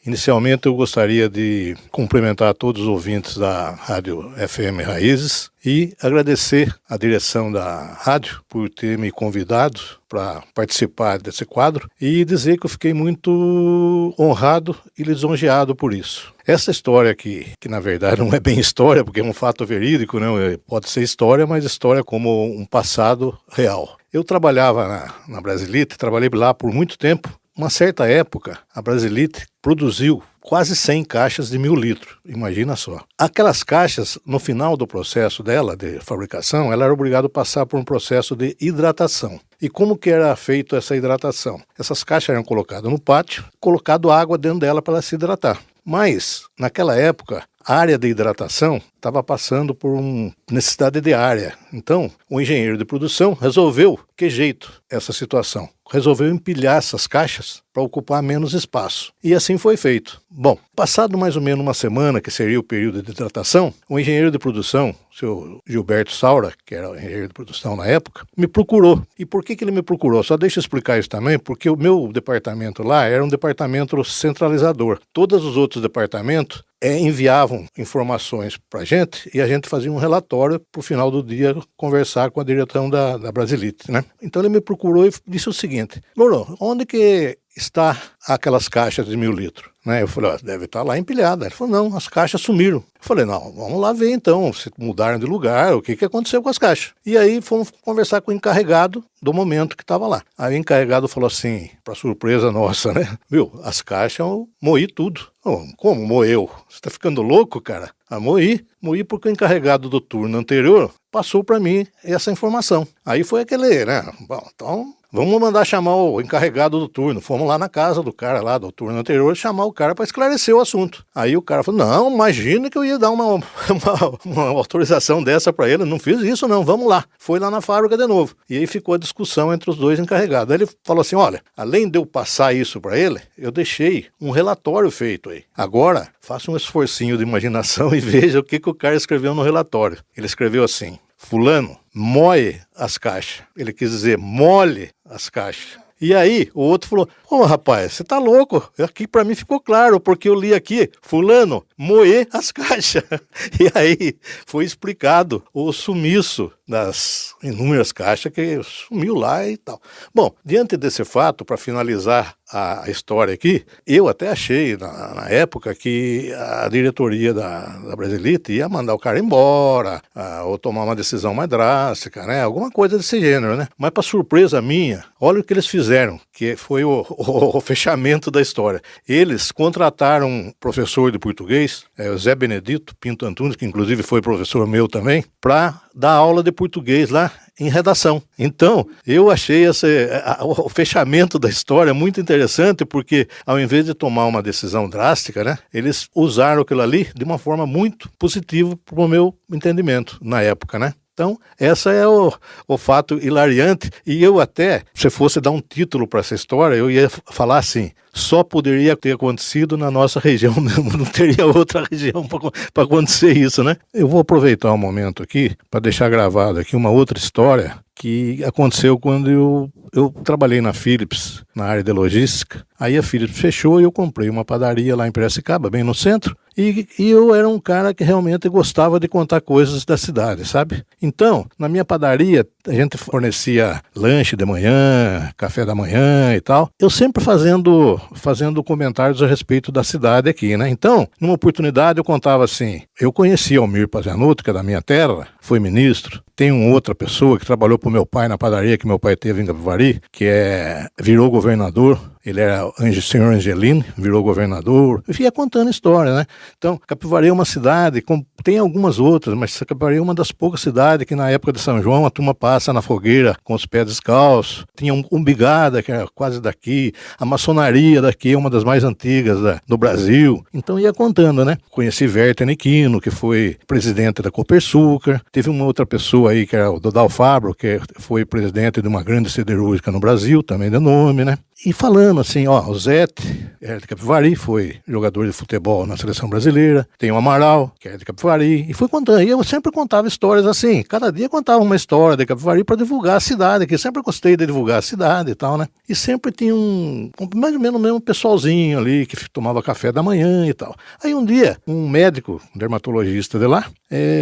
Inicialmente eu gostaria de cumprimentar todos os ouvintes da Rádio FM Raízes e agradecer à direção da rádio por ter me convidado para participar desse quadro e dizer que eu fiquei muito honrado e lisonjeado por isso. Essa história aqui, que na verdade não é bem história, porque é um fato verídico, né? Pode ser história, mas história como um passado real. Eu trabalhava na Brasilite, trabalhei lá por muito tempo. Uma certa época, a Brasilite produziu quase 100 caixas de 1.000 litros, imagina só. Aquelas caixas, no final do processo dela, de fabricação, ela era obrigada a passar por um processo de hidratação. E como que era feita essa hidratação? Essas caixas eram colocadas no pátio, colocado água dentro dela para ela se hidratar. Mas, naquela época, a área de hidratação estava passando por uma necessidade de área. Então, o engenheiro de produção resolveu, que jeito, essa situação? Resolveu empilhar essas caixas para ocupar menos espaço. E assim foi feito. Bom, passado mais ou menos uma semana, que seria o período de hidratação, o engenheiro de produção, o seu Gilberto Saura, que era o engenheiro de produção na época, me procurou. E por que ele me procurou? Só deixa eu explicar isso também, porque o meu departamento lá era um departamento centralizador. Todos os outros departamentos enviavam informações para a gente e a gente fazia um relatório para o final do dia conversar com a direção da Brasilite, né? Então ele me procurou e disse o seguinte: Loro, onde que está aquelas caixas de 1.000 litros? Né? Eu falei, deve estar lá empilhada. Ele falou, não, as caixas sumiram. Eu falei, não, vamos lá ver então, se mudaram de lugar, o que aconteceu com as caixas. E aí fomos conversar com o encarregado do momento que estava lá. Aí o encarregado falou assim, para surpresa nossa, né? Viu, as caixas eu moí tudo. Oh, como moeu? Você está ficando louco, cara? Moí porque o encarregado do turno anterior passou para mim essa informação. Aí foi aquele, né? Bom, então vamos mandar chamar o encarregado do turno. Fomos lá na casa do cara lá do turno anterior chamar o cara para esclarecer o assunto. Aí o cara falou, não, imagina que eu ia dar uma autorização dessa para ele. Não fiz isso não, vamos lá. Foi lá na fábrica de novo. E aí ficou a discussão entre os dois encarregados. Aí ele falou assim, olha, além de eu passar isso para ele, eu deixei um relatório feito aí. Agora, faça um esforcinho de imaginação e veja o que o cara escreveu no relatório. Ele escreveu assim, fulano, moe as caixas. Ele quis dizer, mole as caixas. E aí, o outro falou, rapaz, você tá louco? Aqui pra mim ficou claro, porque eu li aqui, fulano, moer as caixas. E aí, foi explicado o sumiço das inúmeras caixas que sumiu lá e tal. Bom, diante desse fato, para finalizar a história aqui, eu até achei, na época, que a diretoria da Brasilite ia mandar o cara embora, ou tomar uma decisão mais drástica, né? Alguma coisa desse gênero, né? Mas, para surpresa minha, olha o que eles fizeram, que foi o fechamento da história. Eles contrataram um professor de português, o Zé Benedito Pinto Antunes, que inclusive foi professor meu também, para dar aula de português lá em redação. Então, eu achei o fechamento da história muito interessante, porque ao invés de tomar uma decisão drástica, né, eles usaram aquilo ali de uma forma muito positiva para o meu entendimento na época, né? Então, essa é o fato hilariante, e eu até, se fosse dar um título para essa história, eu ia falar assim, só poderia ter acontecido na nossa região, não teria outra região para acontecer isso, né? Eu vou aproveitar um momento aqui para deixar gravado aqui uma outra história que aconteceu quando eu trabalhei na Philips, na área de logística. Aí a Philips fechou e eu comprei uma padaria lá em Piracicaba, bem no centro, e eu era um cara que realmente gostava de contar coisas da cidade, sabe? Então, na minha padaria, a gente fornecia lanche de manhã, café da manhã e tal. Eu sempre fazendo comentários a respeito da cidade aqui, né? Então, numa oportunidade eu contava assim, eu conheci Almir Pazianotto, que é da minha terra, foi ministro. Tem uma outra pessoa que trabalhou pro meu pai na padaria que meu pai teve em Capivari, que virou governador. Ele era senhor Angelini, virou governador. Eu ia contando história, né? Então, Capivari é uma cidade, tem algumas outras, mas Capivari é uma das poucas cidades que na época de São João a turma passa na fogueira com os pés descalços. Tinha Umbigada, que era quase daqui. A maçonaria daqui é uma das mais antigas do Brasil. Então ia contando, né? Conheci Werther Niquino, que foi presidente da Copersucar. Teve uma outra pessoa aí, que era o Dodal Fabro, que foi presidente de uma grande siderúrgica no Brasil, também de nome, né? E falando falando assim, ó, o Zete era de Capivari, foi jogador de futebol na seleção brasileira, tem o Amaral, que era de Capivari, e fui contando, e eu sempre contava histórias assim, cada dia contava uma história de Capivari para divulgar a cidade, que eu sempre gostei de divulgar a cidade e tal, né? E sempre tinha mais ou menos o mesmo pessoalzinho ali, que tomava café da manhã e tal. Aí um dia, um médico, um dermatologista de lá,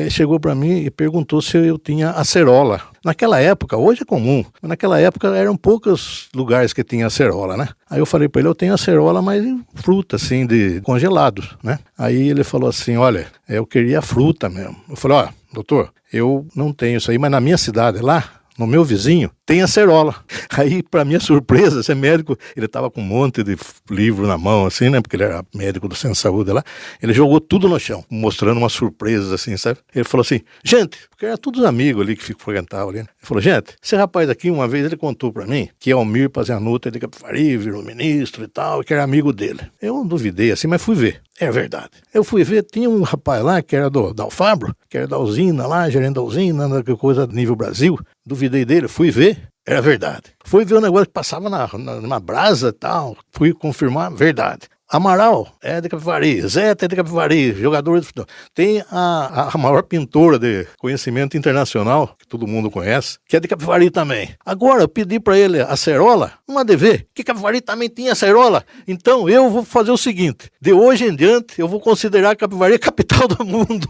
chegou para mim e perguntou se eu tinha acerola. Naquela época, hoje é comum, mas naquela época eram poucos lugares que tinha acerola, né? Aí eu falei para ele, eu tenho acerola, mas em fruta, assim, de congelado, né? Aí ele falou assim, olha, eu queria fruta mesmo. Eu falei, ó, doutor, eu não tenho isso aí, mas na minha cidade lá, no meu vizinho, tem acerola. Aí, para minha surpresa, esse médico, ele estava com um monte de livro na mão, assim, né? Porque ele era médico do Centro de Saúde lá. Ele jogou tudo no chão, mostrando umas surpresas, assim, sabe? Ele falou assim, gente, porque era todos amigos ali que frequentavam ali, né? Ele falou, gente, esse rapaz aqui, uma vez ele contou para mim que Almir Paziannuta de Capivari virou ministro e tal, e que era amigo dele. Eu não duvidei, assim, mas fui ver. É verdade. Eu fui ver, tinha um rapaz lá que era da Alfabro, que era da usina lá, gerente da usina, coisa nível Brasil. Duvidei dele, fui ver, era verdade. Fui ver o negócio que passava na brasa e tal, fui confirmar, verdade. Amaral é de Capivari, Zete é de Capivari, jogador de futebol. Tem a maior pintora de conhecimento internacional, que todo mundo conhece, que é de Capivari também. Agora, eu pedi para ele acerola, não há de ver, que Capivari também tinha acerola. Então, eu vou fazer o seguinte, de hoje em diante, eu vou considerar Capivari a capital do mundo.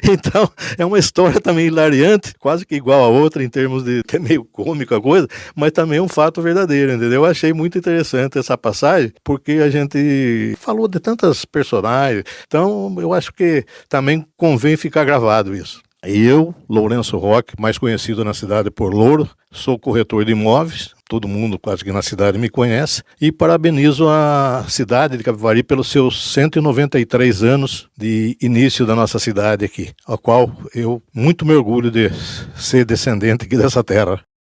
Então, é uma história também hilariante, quase que igual a outra, em termos de até meio cômico a coisa, mas também um fato verdadeiro, entendeu? Eu achei muito interessante essa passagem, porque a gente falou de tantas personagens, então eu acho que também convém ficar gravado isso. Eu, Lourenço Roque, mais conhecido na cidade por Louro, sou corretor de imóveis, todo mundo quase que na cidade me conhece, e parabenizo a cidade de Capivari pelos seus 193 anos de início da nossa cidade aqui, a qual eu muito me orgulho de ser descendente aqui dessa terra.